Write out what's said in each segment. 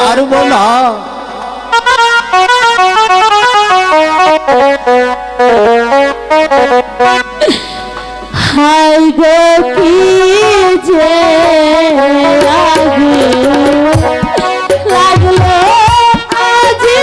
পারবো না। হাই গো কি যে লাগলো আজি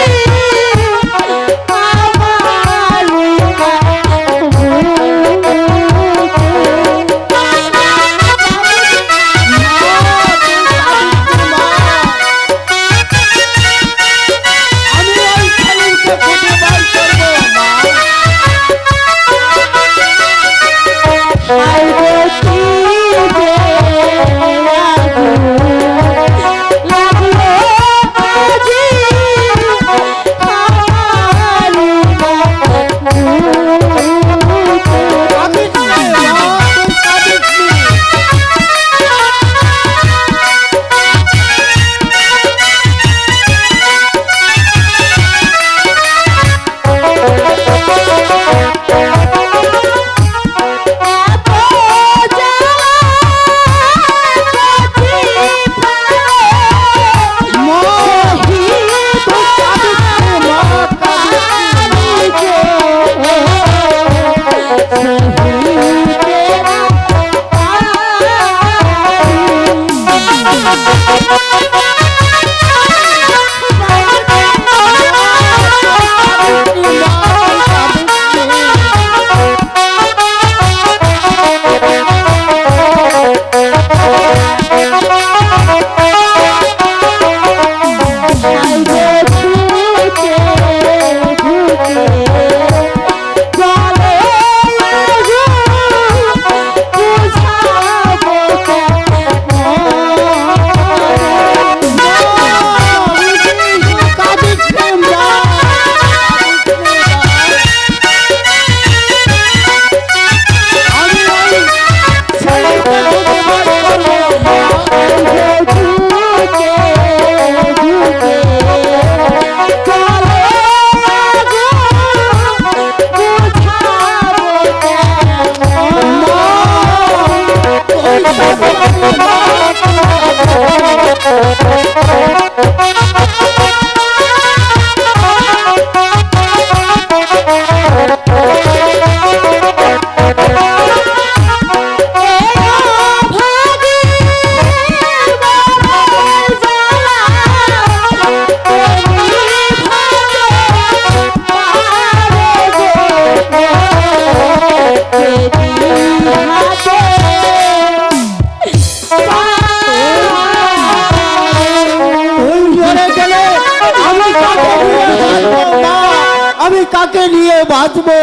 আমি কাকে নিয়ে বাঁচবো?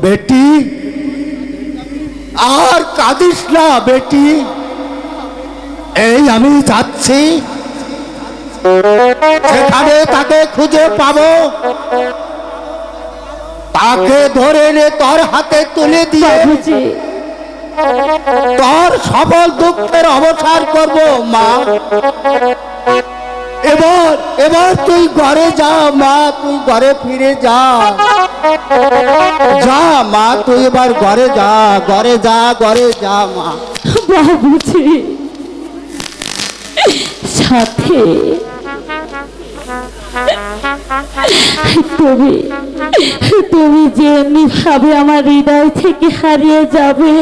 বেটি আর কাঁদিস না বেটি, এই আমি যাচ্ছি, সেখানে তাকে খুঁজে পাবো, তাকে ধরে এনে তোর হাতে তুলে দিয়ে তোর সকল দুঃখের অবসান করব মা। এবার এবার তুই ঘরে যা মা, তুই ঘরে ফিরে যা, যা মা, তুই এবার ঘরে যা, ঘরে যা, ঘরে যা মা। বাবুজি সাথে তুমি তুমি যে এমনি ভাবে আমার হৃদয় থেকে হারিয়ে যাবে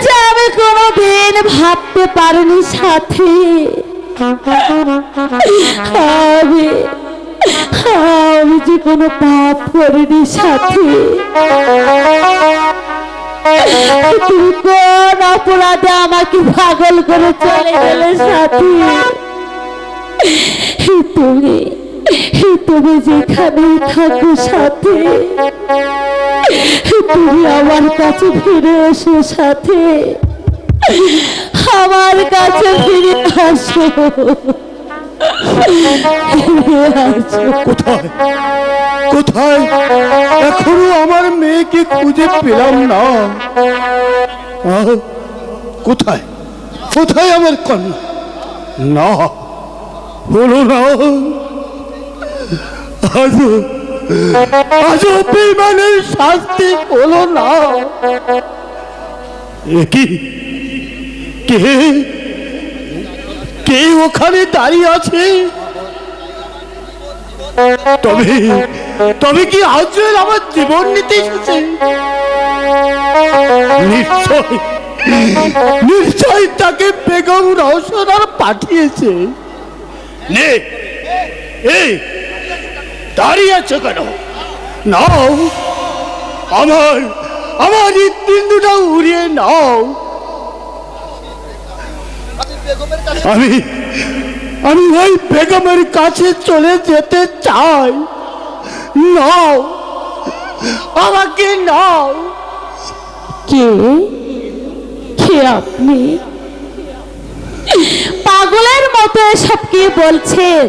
যে আমি কোনোদিন ভাবতে পারিনি সাথে। আমি যে কোনো পাপ করিনি সাথে। তুমি কোন অপরাধে আমাকে পাগল করে চলে গেলে সাথী? তুমি যেখানে থাকো সাথে, তুমি আমার কাছে ফিরে এসো সাথে, আমার কাছে ফিরে আসো। কোথায় কোথায় এখনো আমার মেয়েকে খুঁজে পেলাম না। কোথায় কোথায় আমার কন্যা? না হলো না, আজও বেঈমানের শাস্তি হলো না। কি কে ওখানে দাঁড়িয়ে আছে, তবে তবে কি আজরাইল আমার জীবন নিতে এসেছে? নিশ্চয় নিশ্চয় তাকে বেগম রওশনার পাঠিয়েছে। নে, এই দাঁড়িয়ে আছো কেন? নাও, আমার আমার হৃৎপিণ্ডটা উড়িয়ে নাও। আমি আমি ওই বেগমের কাছে চলে যেতে চাই। নাও, আমাকে নাও। কে কে আপনি? পাগলের মতো এসব কি বলছেন?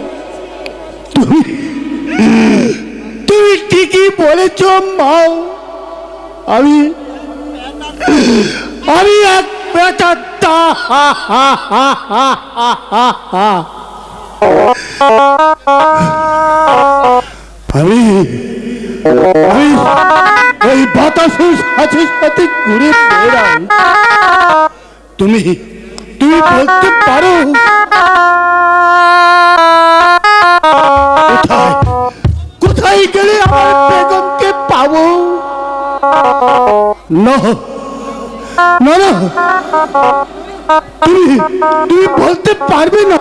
তুমি ঠিকই বলেছ মা। আমি আমি এক বেটাটা। আমি আমি ওই বাতাসের সাথে সাথে ঘুরে বেড়াই। তুমি তুমি বলতে পারো কোথায় কোথায় গেলে আমার বেগমকে পাবো? না না না, তুমি তুমি বলতে পারবে না।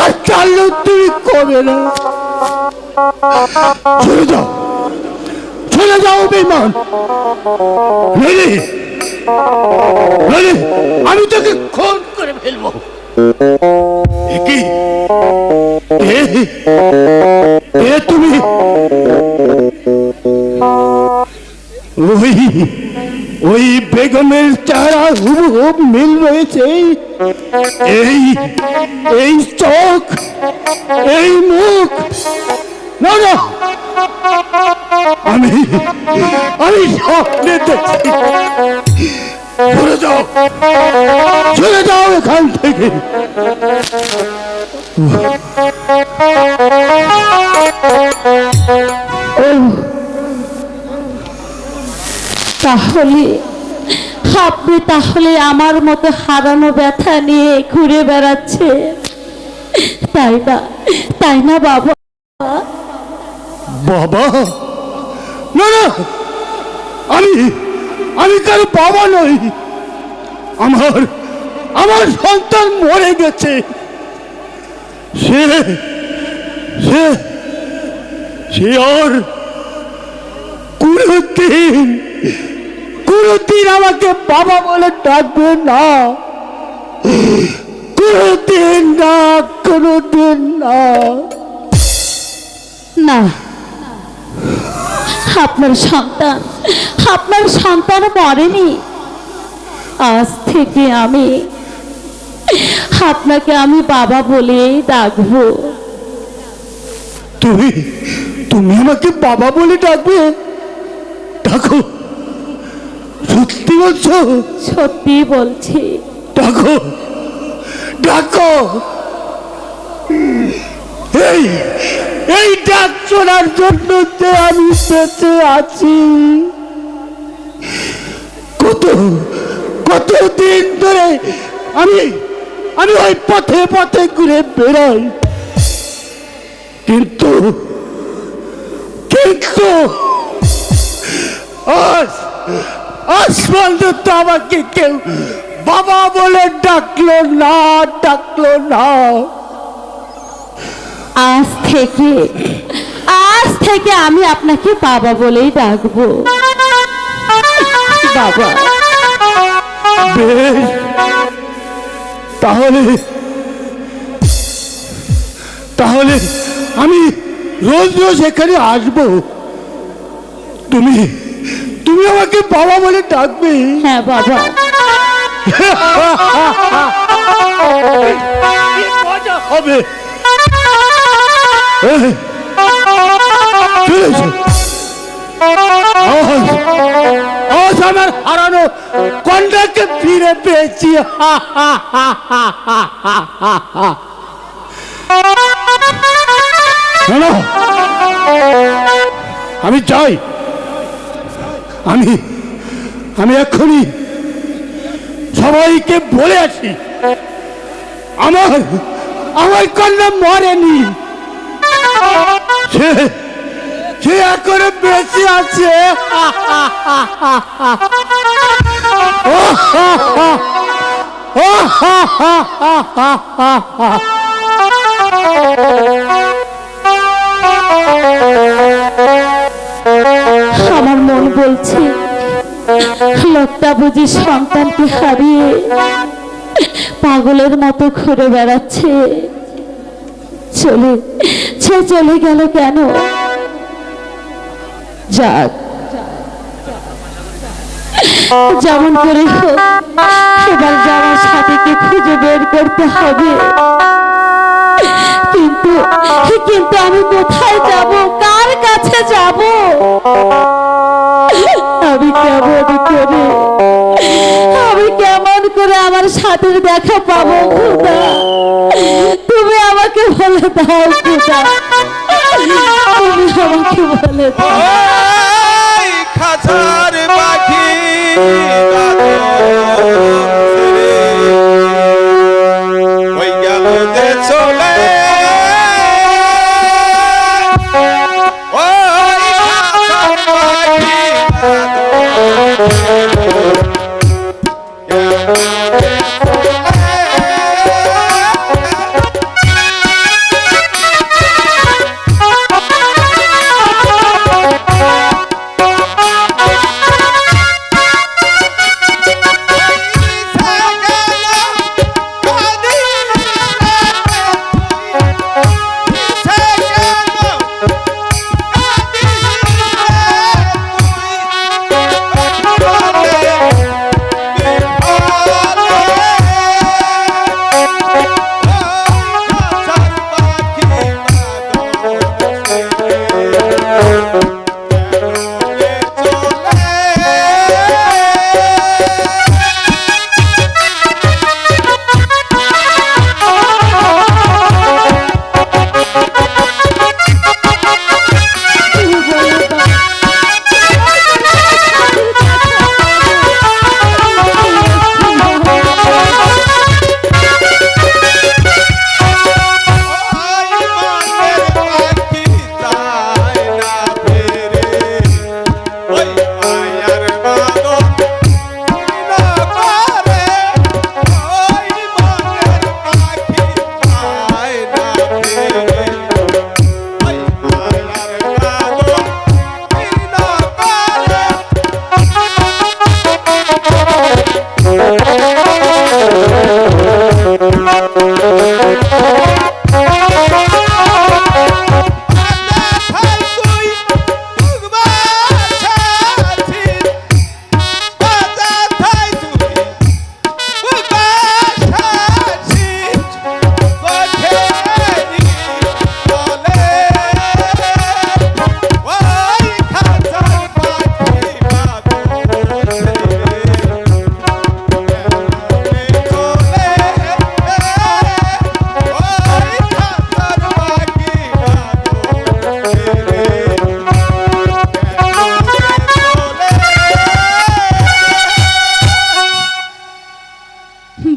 আর চাইলেও তুমি করবে না। চলে যাও, চলে যাও বেঈমান। নইলে নইলে আমি তোকে খুন করে ফেলবো। কি তুমি? ওই ওই বেগমের চেহারা হুবহুব মিল রয়েছে। এই এই চোখ, এই মুখ। না না, আমি আমি স্বপ্নে দেখছি। চলে যাও, চলে যাও এখান থেকে। তাহলে আপনি তাহলে আমার মতো হারানো ব্যথা নিয়ে ঘুরে বেড়াচ্ছে, তাই না বাবা? বাবা? না না, আমি আমি কারো বাবা নই। আমার আমার সন্তান মরে গেছে। সে সে সে আর কোনদিন আমাকে বাবা বলে ডাকবে না। কোনদিন না, কোনদিন না। না, আপনার সন্তান মরেনি। আজ থেকে আপনাকে আমি বাবা বলে ডাকবো। তুমি তুমি আমাকে বাবা বলে ডাকবে? ডাকো, সত্যি বলছো? সত্যি বলছি। ডাকো, ডাকো। এই এই ডাক শোনার জন্য যে আমি বেঁচে আছি। কতদিন ধরে আমি আমি ওই পথে পথে ঘুরে বেড়াই, কিন্তু কিন্তু আজ পর্যন্ত আমাকে কেউ বাবা বলে ডাকলো না। আজ থেকে আমি আপনাকে বাবা বলেই ডাকবো। বাবা। বেশ, তাহলে আমি রোজ রোজ এখানে আসবো। তুমি আমাকে বাবা বলে ডাকবে? হ্যাঁ বাবা। মজা হবে। চলেছে আজ আমার হারানো কন্যাকে ফিরে পেয়েছি। আমি চাই আমি এক্ষুনি সবাইকে বলে আসি আমার আমার কন্যা মরেনি, সে সে এখনো বেঁচে আছে। আমার মন বলছে লোকটা বুঝি সন্তানকে হারিয়ে পাগলের মতো ঘুরে বেড়াচ্ছে। চলে গেল কেন? যাক, যেমন করে হোক এবার আমার সাথীকে খুঁজে বের করতে হবে। কিন্তু কিন্তু আমি কোথায় যাব, কার কাছে যাব? আমি কেমন করে আমার সাথীর দেখা পাবো? খোদা, তুমি আমাকে বলে দাও খোদা, তুমি আমাকে বলে দাও। খাঁচার পাখি ওই গেল যে চলে, ওই খাঁচার পাখি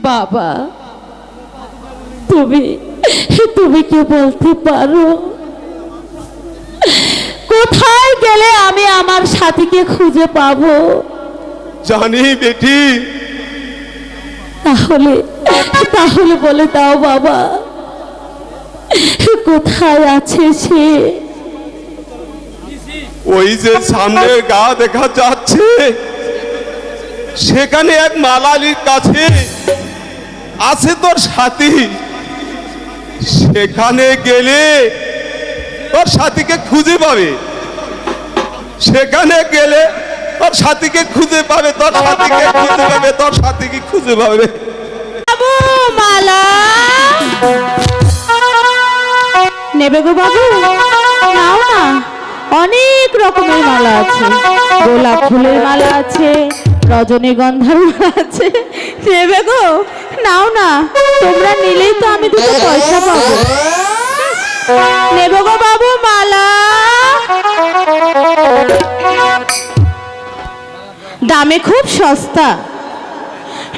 বাবা, তুমি তুমি কি বলতে পারো কোথায় গেলে আমি আমার সাথীকে খুঁজে পাবো? জানি বেটি, তাহলে তাহলে বলে দাও বাবা, কোথায় আছে সে? ওই যে সামনের গা দেখা যাচ্ছে সেখানে এক মালালির কাছে আছে তোর সাথী। সেখানে গেলে তোর সাথীকে খুঁজে পাবে, সেখানে গেলে তোর সাথীকে খুঁজে পাবে, তোর সাথীকে খুঁজে পাবে, তোর সাথীকে খুঁজে পাবে। বাবু মালা নেবে গো বাবু? নাও না, অনেক রকমের মালা আছে, গোলাপ ফুলের মালা আছে, রজনীগন্ধার মালা আছে, নেবে গো? নাও না, তোমরা নিলেই তো আমি দুটো পয়সা পাবো। নেবে গো বাবু মালা? দামে খুব সস্তা,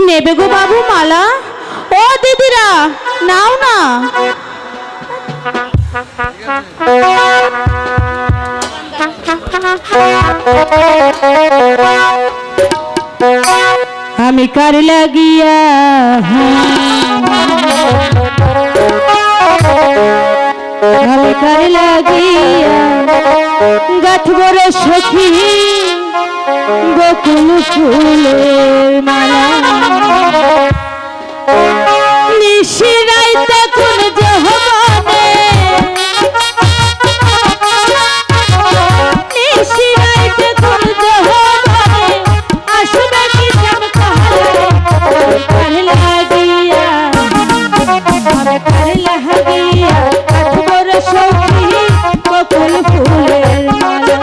নেবে গো বাবু মালা? ও দিদিরা, নাও না। আমি কার লাগিয়া আমি কার লাগিয়া গাঁথব রে সখী বকুল ফুলের মালা। নিশিরাইতে কোন যৌবনে নিশিরাইতে কোন যৌবনে আসবে কি চমকারে কার লাগিয়া আমি কার লাগিয়া গাঁথব রে সখী বকুল ফুলের মালা।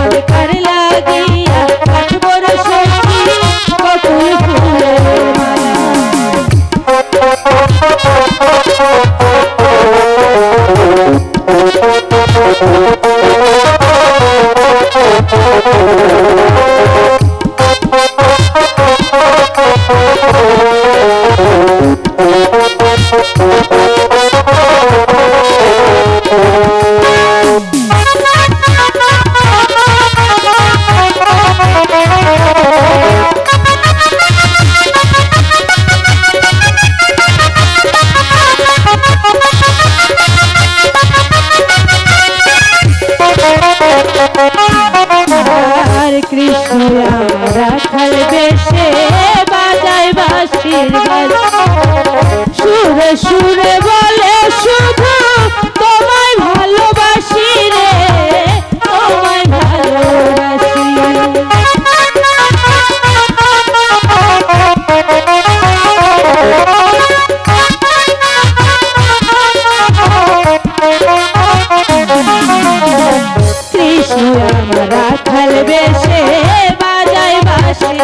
আমি কার লাগিয়া গাঁথব রে সখী বকুল ফুলের মালা। আর কৃষ্ণ রাখাল বেশে বাজায় বাঁশির বাজা। সুরে সুরে বলে শুধু তোমায় ভালোবাসি রে তোমায় ভালোবাসি। কৃষ্ণ রাখাল বেশে বাজায় বাঁশি।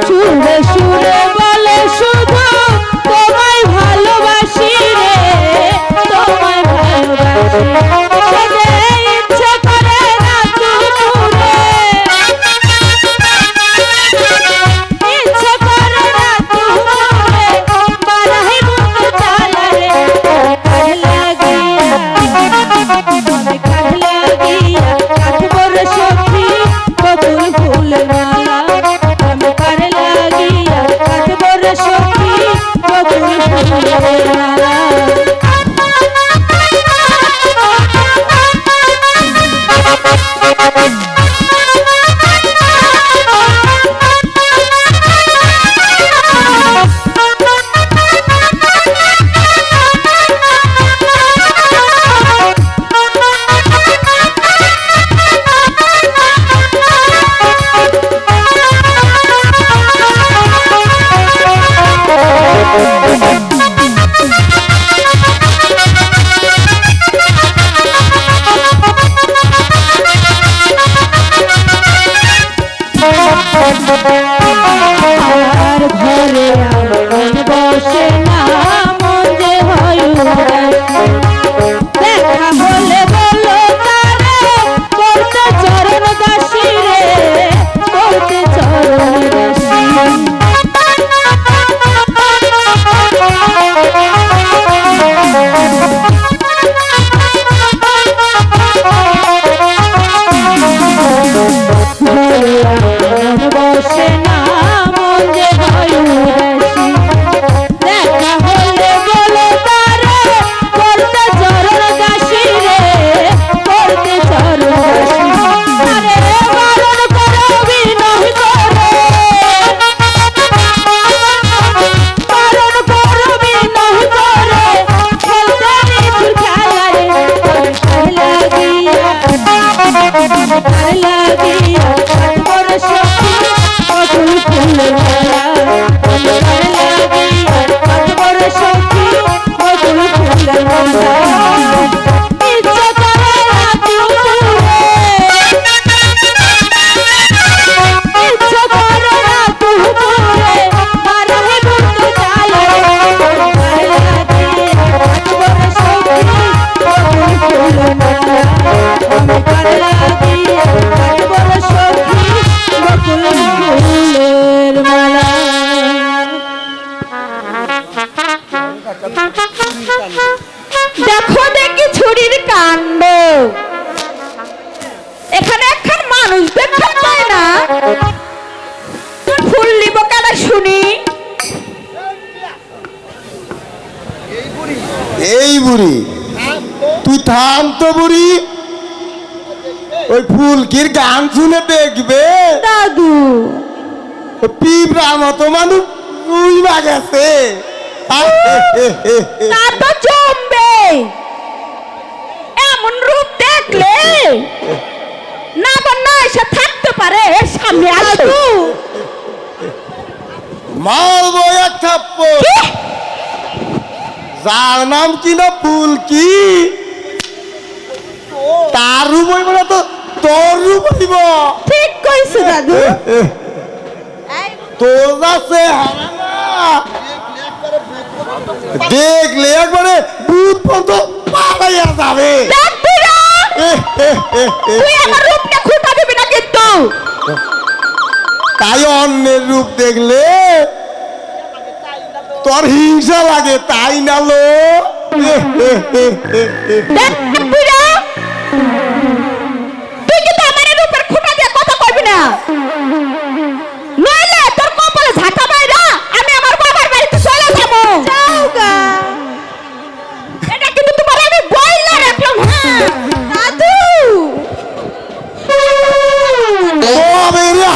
সুরে সুরে বলে বুড়ির কাণ্ড। এখানে একখান মানুষ দেখতে পায় না, ফুল নিব কেন শুনি? এই বুড়ি, তুই থাম তো বুড়ি, ওই ফুলকির গান শুনে দেখবে। দাদু, পিঁপড়া মতো মানুষ রুইবা গেছে। তা তো জমবে, এমন রূপ দেখলে না বন্যা এসে থাকতে পারে। সামনে আসো। মারবো এক থাপ্পড়। যার নাম কিনা ফুলকি, তার রূপ হইব না তো তোর রূপ হইব। ঠিক কইছো দাদু। তোর যাচ্ছে দেখলে একবারে ভূত পর্যন্ত পালাইয়া যাবে। তুই আমার রূপটা খুঁটা দিবি না কিন্তু। তাই অন্যের রূপ দেখলে তোর হিংসা লাগে, তাই না লো? তুই কিন্তু আমার রূপের খুঁটা দিয়ে কথা কইবি না, নইলে তোর কপালে ঝাঁটা বাইরা আমি আমার বাবার বাড়িতে চলে যাবো। যাওগা, এটা কিন্তু তোমার আমি বইলা রাখলাম। হ্যাঁ দাদু,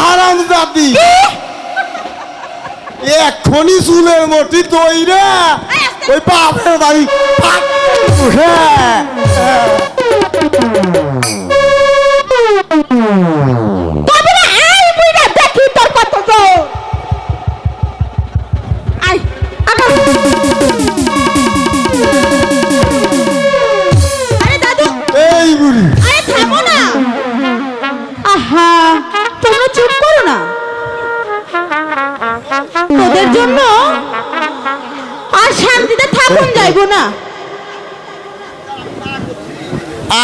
হারাম জাতি, এক্ষুনি চুলের মটি তৈরা ওই বাপের বাড়ি। তবে না এই বুইড়া দেখি তোর কত জোর। আই আগা। আরে দাদু, এই বুড়ি, আরে থামো না। আহা, তোমরা চুপ করো না। তোদের জন্য আর শান্তিতে থাকুন যাইবো না।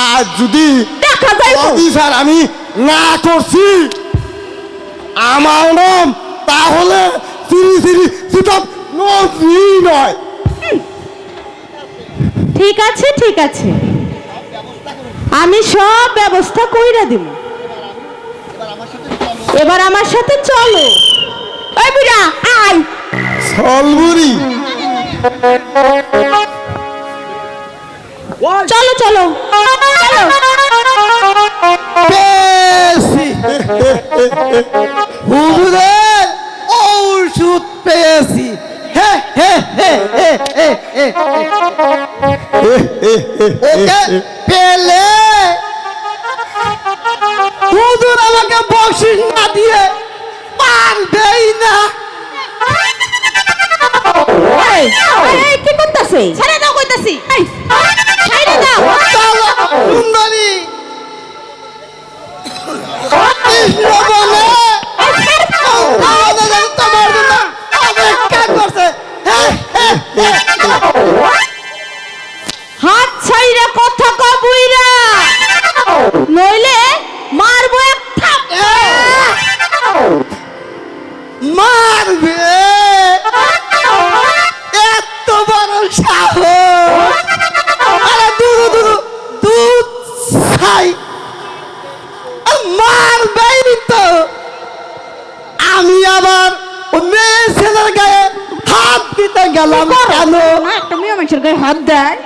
আর যদি দেখা যাইবো স্যার আমি না করছি আমার নাম, তাহলে শ্রী শ্রী সীতাব নয়। ঠিক আছে, ঠিক আছে, আমি সব ব্যবস্থা কইরা দিব। এবার আমার সাথে চলো। ওই বুড়া আয়। চল বুড়ি, চলো চলো চলো। পেয়েছি হুজুরের ঔষধ পেয়েছি। ওকে পেলে হুজুর আমাকে বকশিশ না দিয়ে পারবেই না। এই, এই, কি করতেছে? ছেড়ে দাও কইতাছি। এই, ছেড়ে দাও। চলো সুন্দরী, কৃষ্ণ বলে তোমার জন্য অপেক্ষা করছে। হাত ছাইরা কথা কবুইরা, নইলে মারবো এক থাপ্পড়। মারবে, এত বড় সাহস! আরে দুরু দুরু দুধ ছাই, মারবেই তো। আমি আবার ওই মেয়ে ছেলের গায়ে হাত দিতে গেলাম কেন? একটা মেয়ে মানুষের গায়ে হাত দেয়।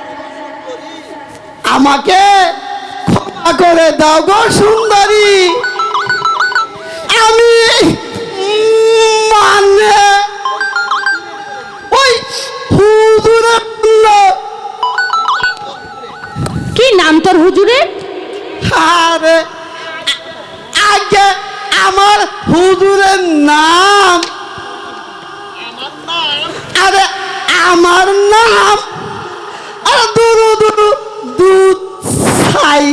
আমাকে ক্ষমা করে দাও গো সুন্দরী। আমি মানে ওই হুজুরের কি নাম তোর হুজুরের? আরে আগে আমার হুজুরের নাম, আরে আমার নাম, আরে দুরু দুরু দুধ ছাই,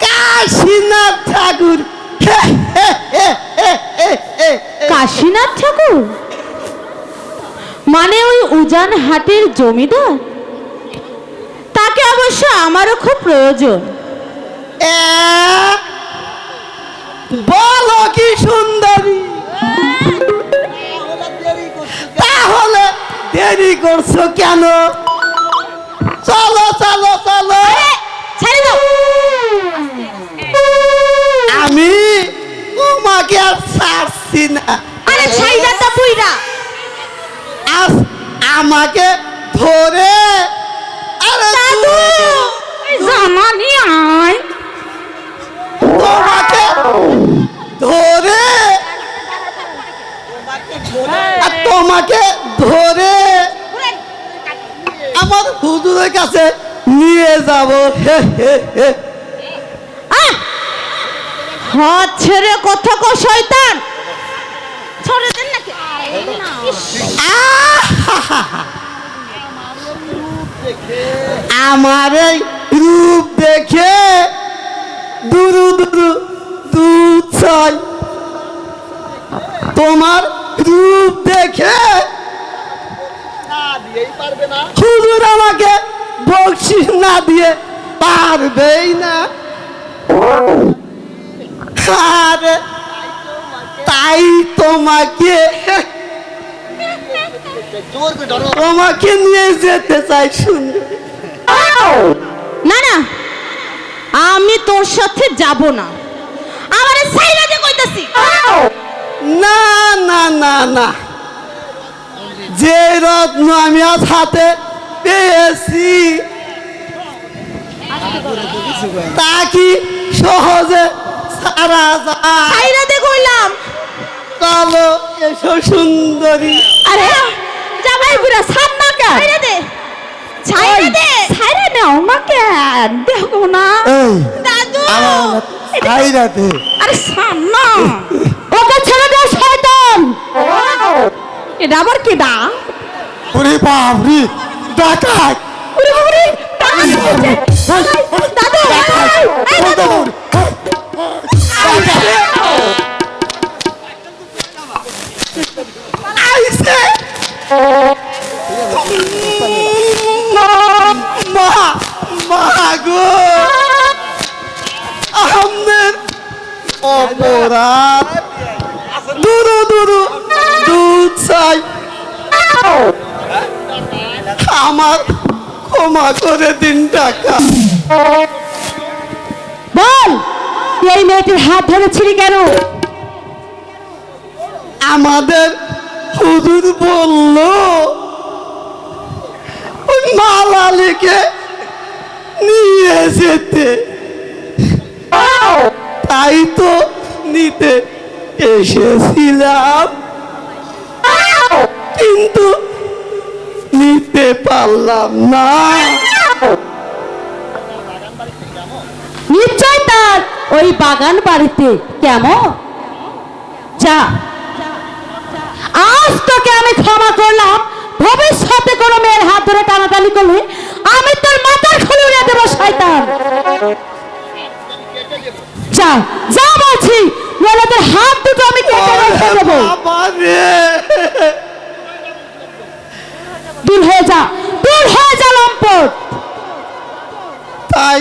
কাশীনাথ ঠাকুর। কাশীনাথ ঠাকুর মানে ওই উজান হাটের জমিদার? তাকে অবশ্য আমারও খুব প্রয়োজন। বলো কি সুন্দরী, তাহলে দেরি করছো কেন? চলো চলো চলো ছেড়ে দাও। আমি তোমাকে আর ছাড়ছি না। আরে ছাইদাটা পুইরা আজ আমাকে ধরে আরে দাদু জামানি আয় তোমাকে ধরে আর তোমাকে ধরে আমার হুজুরের কাছে নিয়ে যাব। হে হে হে। হাত ছেড়ে কথা কো শয়তান, ছড়ে দেন নাকি? আমার এই রূপ দেখে দুরু দুরু দুধ চাই, তোমার রূপ দেখে হুজুর আমাকে বকশিশ না দিয়ে পারবেই না। আরে তাই তোমাকে তোমাকে নিয়ে যেতে চাই সুন্দর। না না, আমি তোর সাথে যাব না, আমারে ছাইরা দে কইতাছি। না না না না, যে রত্ন আমি আজ হাতে পেয়েছি তা কি সহজে সারা যায়? ছাইরা দে কইলাম। চলো এসো সুন্দরী। আরে জামাই বুড়া ছাড় না কেন? ছাইরা দে, ছাইরা দে, ছাইরা নাও না কেন? দেখো না দাদু, আরে ছাড় না, ওকে ছেড়ে দাও শয়তান। এটা আবার কি দা? ওরে বাপরে, ডাকাত! ওরে ওরে দাদু, এই দাদু, আইছে মা মা গো, আহমেদ অপরাধ, দুরু দুরু দুধ চাই, আমার ক্ষমা করে দিন টাকা। বল এই মেয়েটির হাত ধরেছিলি কেন? আমাদের হুজুর বলল ওই মালা লিখে নিয়ে যেতে, তাই তো নিতে এসেছিলাম, কিন্তু নিতে পারলাম না। নিশ্চয় তার ওই বাগান বাড়িতে। কেমন? যা, আজ তোকে আমি ক্ষমা করলাম, ভবিষ্যতে কোনো মেয়ের হাত ধরে টানাটানি করলে আমি তোর মাথার খুলে উড়িয়ে দেবো শয়তান। যা যা বলছি, নইলে তোর হাত দুটো আমি কেটে রেখে দেবো। বাবা রে, দূর হয়ে যা, দূর হয়ে যা লম্পট। তাই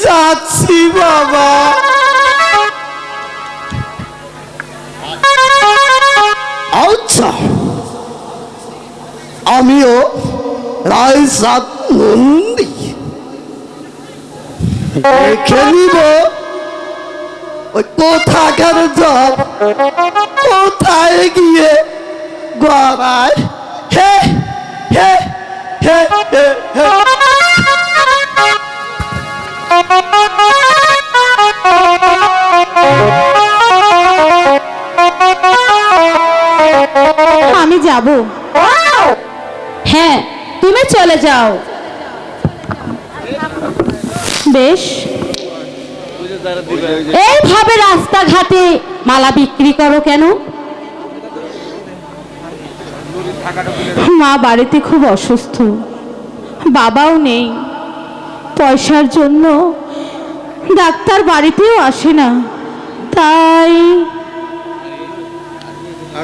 যাচ্ছি বাবা। আচ্ছা, আমিও রায়সাদ নন্দী দেখে নিব ওই কোথাকার জব কোথায় গিয়ে গড়ায়। হে হে হে হে হে। আমি যাব। হ্যাঁ, তুমি চলে যাও। বেশ, এইভাবে রাস্তাঘাটে মালা বিক্রি করো কেন? মা বাড়িতে খুব অসুস্থ, বাবাও নেই, পয়সার জন্য ডাক্তার বাড়িতেও আসে না, তাই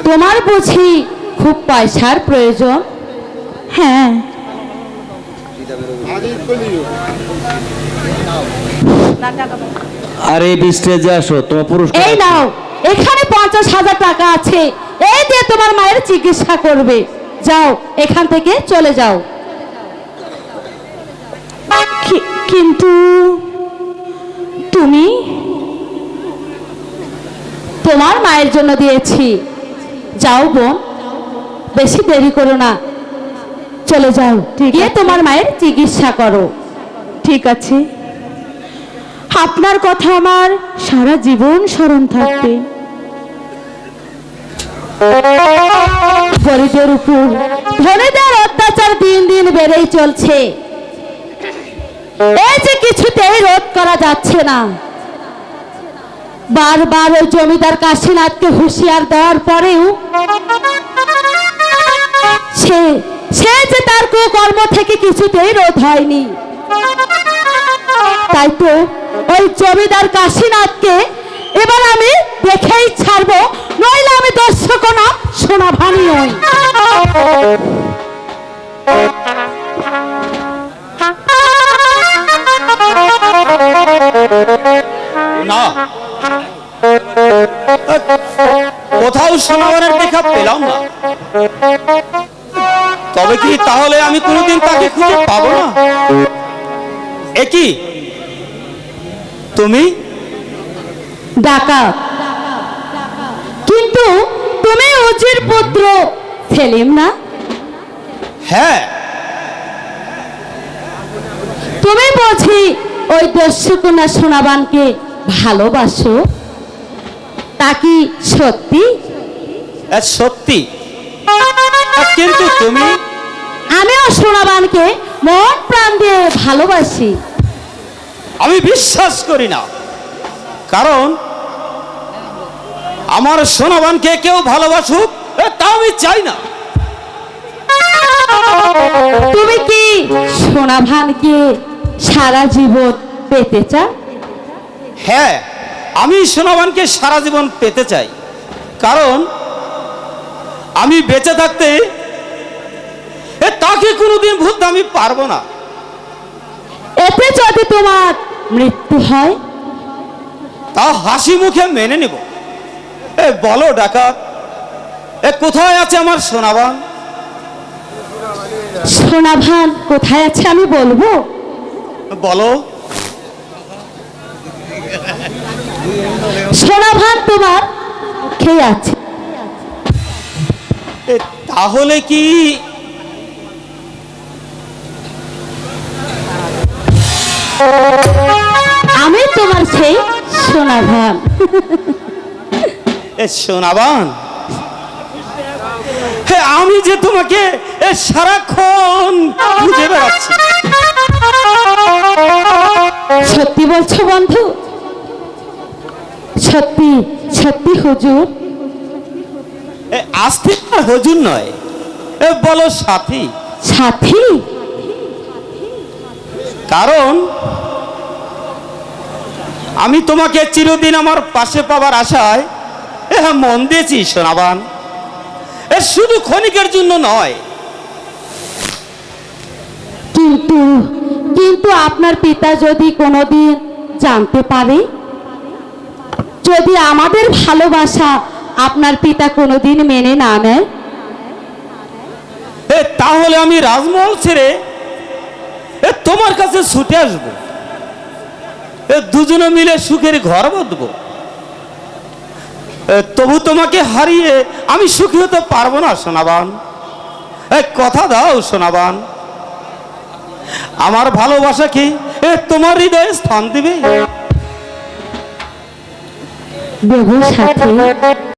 তোমার বুঝি খুব পয়সার প্রয়োজন? হ্যাঁ, আরে স্টেজে আসো, তোমার পুরস্কার এই নাও, এখানে 50,000 টাকা আছে, এই দিয়ে তোমার মায়ের চিকিৎসা করবে। যাও, এখান থেকে চলে যাও। কিন্তু তুমি তোমার মায়ের জন্য দিয়েছি। যাও বোন, বেশি দেরি করো না, চলে যাও, গিয়ে তোমার মায়ের চিকিৎসা করো। ঠিক আছে, আপনার কথা আমার সারা জীবন স্মরণ থাকবে। গরিবের উপর ধনীদের অত্যাচার দিন দিন বেড়েই চলছে। এই যে কিছুতেই রোধ করা যাচ্ছে না। বারবার ওই জমিদার কাশীনাথকে হুঁশিয়ার দেওয়ার পরেও সে যে তার কুকর্ম থেকে কিছুতেই রোধ হয়নি। তাই তো ওই জমিদার কাশীনাথকে এবার আমি দেখেই ছাড়বো, নইলে আমি দর্শক না সোনা ভানি হই। না, কোথাও সোনাবানের দেখা পেলাম না। তবে কি তাহলে আমি কোনোদিন তাকে খুঁজে পাবো না? একই তুমি ডাকাত, কিন্তু তুমি উজির পুত্র সেলিম না? হ্যাঁ, তুমি বুঝি ওই দস্যুকন্যা সোনাবানকে ভালোবাসো? তা কি সত্যি? সত্যি। কিন্তু তুমি? আমিও সোনাবানকে মন প্রাণ দিয়ে ভালোবাসি। আমি বিশ্বাস করি না, কারণ আমার সোনাবানকে কেউ ভালোবাসুক তা আমি চাই না। তুমি কি সোনাভানকে সারা জীবন পেতে চাও? হ্যাঁ, আমি সোনাবানকে সারা জীবন পেতে চাই, কারণ আমি বেঁচে থাকতে তাকে কোনোদিন ভুলতে আমি পারবো না। এতে যদি তোমার মৃত্যু হয়? তা হাসি মুখে মেনে নেব। বলো ডাকাত, কোথায় আছে আমার সোনাবান? সোনাভান কোথায় আছে আমি বলবো? বলো। সোনাভান তোমার খেয়ে আছে। তাহলে কি আমি তোমার সেই সোনাভান। সোনাবান, আমি যে তোমাকে সারাক্ষণ খুঁজে বেড়াচ্ছি। সত্যি বলছো বন্ধু? সত্যি সত্যি হুজুর? আস্তে হুজুর নয়, বলো সাথী। সাথী? কারণ আমি তোমাকে চিরদিন আমার পাশে পাবার আশায় মন দিয়েছি সোনাবান। শুধু ক্ষণিকের জন্য নয়। কিন্তু কিন্তু আপনার পিতা যদি কোনোদিন জানতে পারে, যদি আমাদের ভালোবাসা আপনার পিতা কোনোদিন মেনে না নেয়? তাহলে আমি রাজমহল ছেড়ে তোমার কাছে ছুটে আসবো। দুজনে মিলে সুখের ঘর বাঁধবো। তবু তোমাকে হারিয়ে আমি সুখী হতে পারবো না সোনাবান। কথা দাও সোনাবান, আমার ভালোবাসা কি তোমার হৃদয়ে স্থান দিবে? দেবো সাথী।